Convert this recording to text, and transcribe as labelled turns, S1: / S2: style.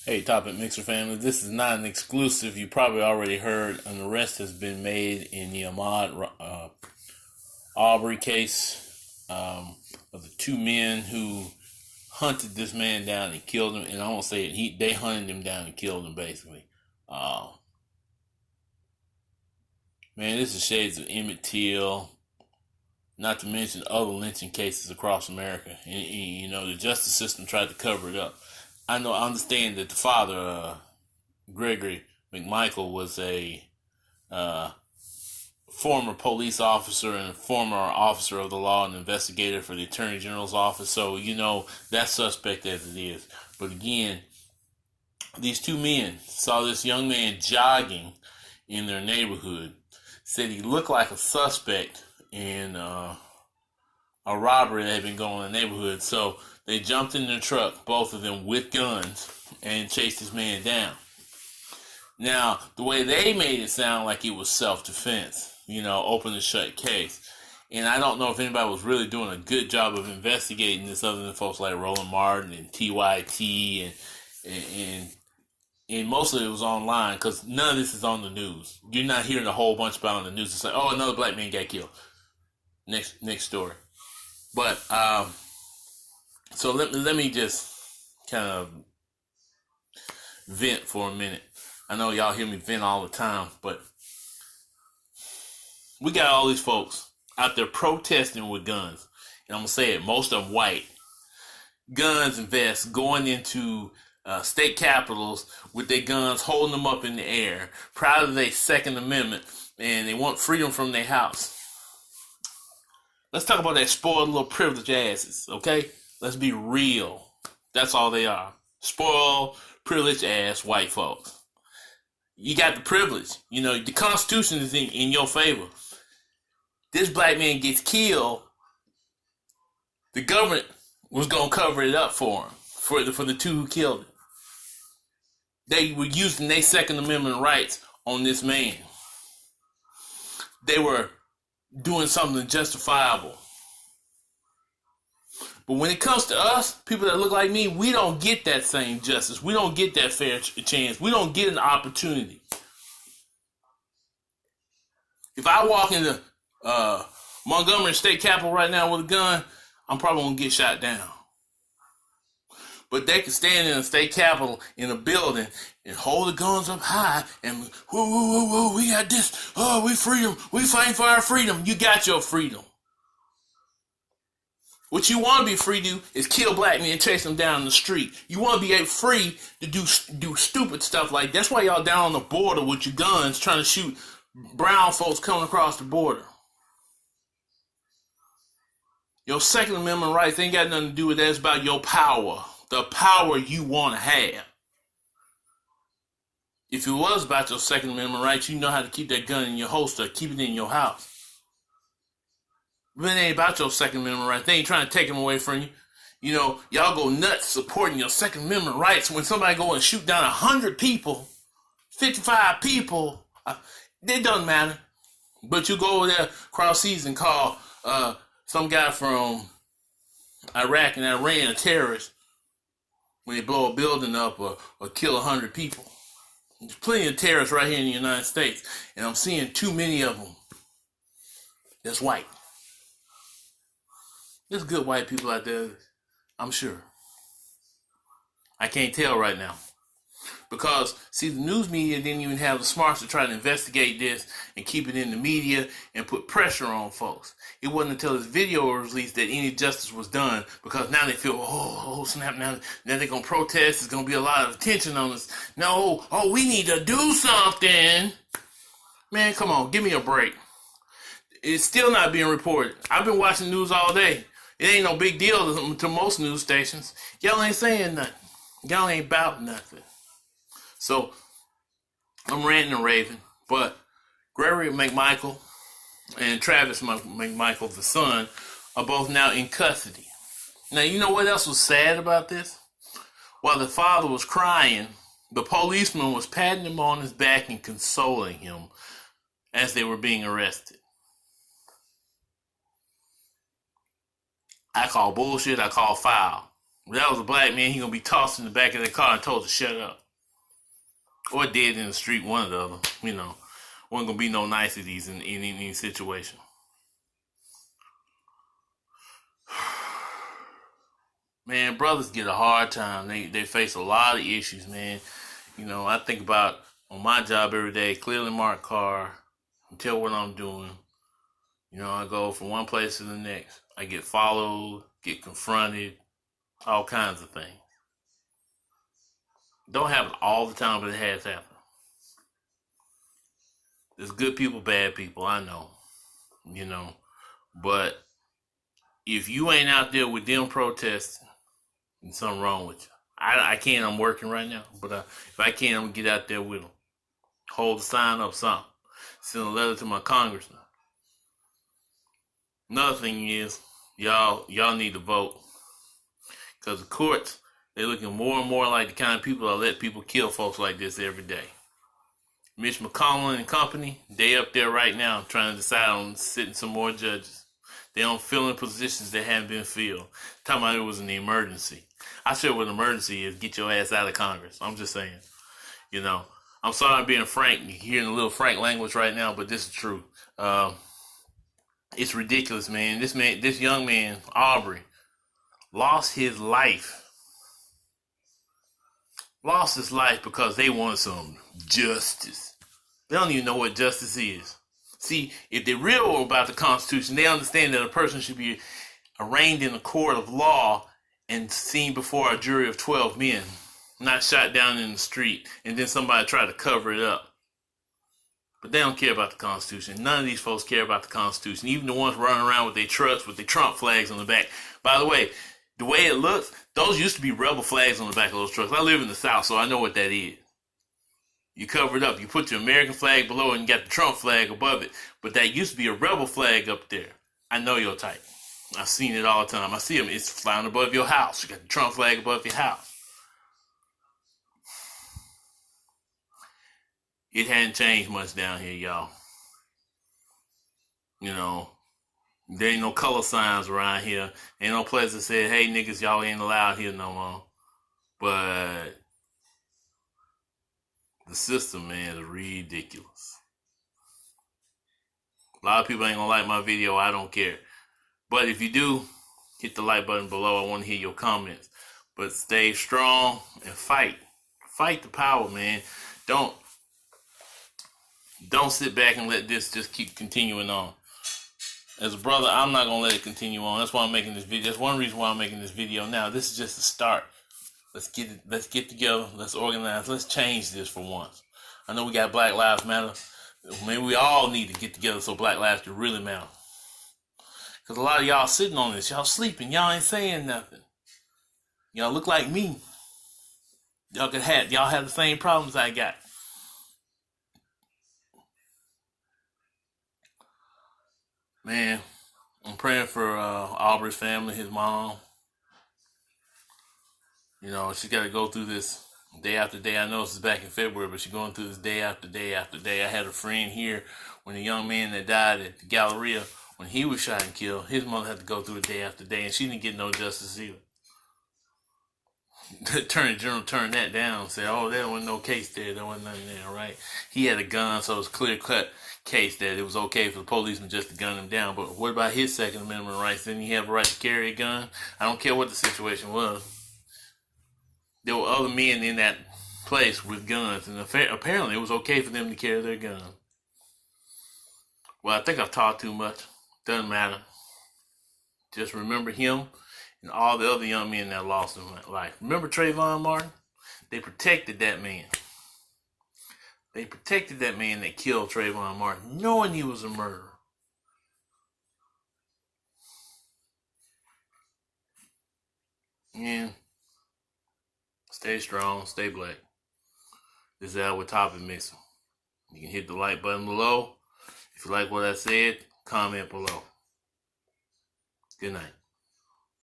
S1: Hey, Topic Mixer family, this is not an exclusive. You probably already heard an arrest has been made in the Ahmaud Aubrey case of the two men who hunted this man down and killed him. And I won't say it, they hunted him down and killed him basically. Uh, Man, this is shades of Emmett Till, not to mention other lynching cases across America. And the justice system tried to cover it up. I understand that the father, Gregory McMichael, was a uh, former police officer and a former officer of the law and investigator for the Attorney General's office. So, that's suspect as it is. But again, these two men saw this young man jogging in their neighborhood, said he looked like a suspect in a robbery that had been going on in the neighborhood. So they jumped in their truck, both of them with guns, and chased this man down. Now, the way they made it sound like it was self-defense, open and shut case. And I don't know if anybody was really doing a good job of investigating this other than folks like Roland Martin and TYT and mostly it was online because none of this is on the news. You're not hearing a whole bunch about it on the news. It's like, oh, another black man got killed. Next story. But so let me just kind of vent for a minute. I know y'all hear me vent all the time, but we got all these folks out there protesting with guns. And I'm going to say it, most of them white. Guns and vests going into state capitals with their guns, holding them up in the air, proud of their Second Amendment, and they want freedom from their house. Let's talk about that spoiled little privileged asses, okay? Let's be real. That's all they are. Spoiled, privileged ass white folks. You got the privilege. The Constitution is in your favor. This black man gets killed, the government was going to cover it up for him, for the two who killed him. They were using their Second Amendment rights on this man. They were doing something justifiable. But when it comes to us, people that look like me, we don't get that same justice. We don't get that fair chance. We don't get an opportunity. If I walk into Montgomery State Capitol right now with a gun, I'm probably going to get shot down. But they can stand in a state capitol in a building and hold the guns up high and whoa, whoa, whoa, whoa, we got this. Oh, we freedom. We fighting for our freedom. You got your freedom. What you want to be free to do is kill black men and chase them down the street. You want to be free to do stupid stuff like that's why y'all down on the border with your guns trying to shoot brown folks coming across the border. Your Second Amendment rights ain't got nothing to do with that. It's about your power. The power you want to have. If it was about your Second Amendment rights, you know how to keep that gun in your holster, keep it in your house. But it ain't about your Second Amendment rights. They ain't trying to take them away from you. Y'all go nuts supporting your Second Amendment rights when somebody go and shoot down 100 people, 55 people. It doesn't matter. But you go over there across seas and call some guy from Iraq and Iran a terrorist when they blow a building up or kill 100 people. There's plenty of terrorists right here in the United States, and I'm seeing too many of them that's white. There's good white people out there, I'm sure. I can't tell right now. Because, see, the news media didn't even have the smarts to try to investigate this and keep it in the media and put pressure on folks. It wasn't until this video was released that any justice was done because now they feel, oh snap, now they're going to protest. There's going to be a lot of attention on this. No, we need to do something. Man, come on, give me a break. It's still not being reported. I've been watching news all day. It ain't no big deal to most news stations. Y'all ain't saying nothing. Y'all ain't about nothing. So, I'm ranting and raving, but Gregory McMichael and Travis McMichael, the son, are both now in custody. Now, you know what else was sad about this? While the father was crying, the policeman was patting him on his back and consoling him as they were being arrested. I call bullshit, I call foul. If that was a black man, he gonna be tossed in the back of the car and told to shut up. Or dead in the street, one or the other. You know, wasn't gonna be no niceties in any situation. Man, brothers get a hard time. They face a lot of issues, man. You know, I think about on my job every day, clearly marked car, tell what I'm doing. You know, I go from one place to the next. I get followed, get confronted, all kinds of things. Don't happen all the time, but it has happened. There's good people, bad people, I know. You know, but if you ain't out there with them protesting, there's something wrong with you. I can't, I'm working right now, but if I can, I'm going to get out there with them. Hold the sign up, something. Send a letter to my congressman. Another thing is, y'all need to vote. Because the courts, they're looking more and more like the kind of people that let people kill folks like this every day. Mitch McConnell and company, they up there right now trying to decide on sitting some more judges. They don't fill in positions that haven't been filled. Talking about it was an emergency. I sure what an emergency is. Get your ass out of Congress. I'm just saying. You know, I'm sorry I'm being frank. You're hearing a little frank language right now, but this is true. It's ridiculous, man. This young man, Aubrey, lost his life. Lost his life because they wanted some justice. They don't even know what justice is. See, if they're real about the Constitution, they understand that a person should be arraigned in a court of law and seen before a jury of 12 men, not shot down in the street and then somebody try to cover it up. But they don't care about the Constitution. None of these folks care about the Constitution. Even the ones running around with their trucks with their Trump flags on the back. By the way it looks, those used to be rebel flags on the back of those trucks. I live in the South, so I know what that is. You cover it up. You put your American flag below it and you got the Trump flag above it. But that used to be a rebel flag up there. I know your type. I've seen it all the time. I see them. It's flying above your house. You got the Trump flag above your house. It hadn't changed much down here, y'all. You know, there ain't no color signs around here. Ain't no place that said, hey, niggas, y'all ain't allowed here no more. But the system, man, is ridiculous. A lot of people ain't gonna like my video. I don't care. But if you do, hit the like button below. I want to hear your comments. But stay strong and fight. Fight the power, man. Don't sit back and let this just keep continuing on. As a brother, I'm not going to let it continue on. That's why I'm making this video. That's one reason why I'm making this video now. This is just a start. Let's get together. Let's organize. Let's change this for once. I know we got Black Lives Matter. Maybe we all need to get together so Black lives can really matter. Because a lot of y'all sitting on this. Y'all sleeping. Y'all ain't saying nothing. Y'all look like me. Y'all have the same problems I got. Man, I'm praying for Aubrey's family, his mom. You know, she got to go through this day after day. I know this is back in February, but she's going through this day after day after day. I had a friend here when the young man that died at the Galleria, when he was shot and killed, his mother had to go through it day after day, and she didn't get no justice either. The Attorney General turned that down and said, oh, there wasn't no case there. There wasn't nothing there, right? He had a gun, so it was clear-cut case that it was okay for the policeman just to gun him down. But what about his Second Amendment rights? Didn't he have a right to carry a gun? I don't care what the situation was. There were other men in that place with guns, and apparently it was okay for them to carry their gun. Well, I think I've talked too much. Doesn't matter. Just remember him and all the other young men that lost their life. Remember Trayvon Martin? They protected that man. They protected that man that killed Trayvon Martin, knowing he was a murderer. And stay strong, stay black. This is our topic mixer. You can hit the like button below. If you like what I said, comment below. Good night.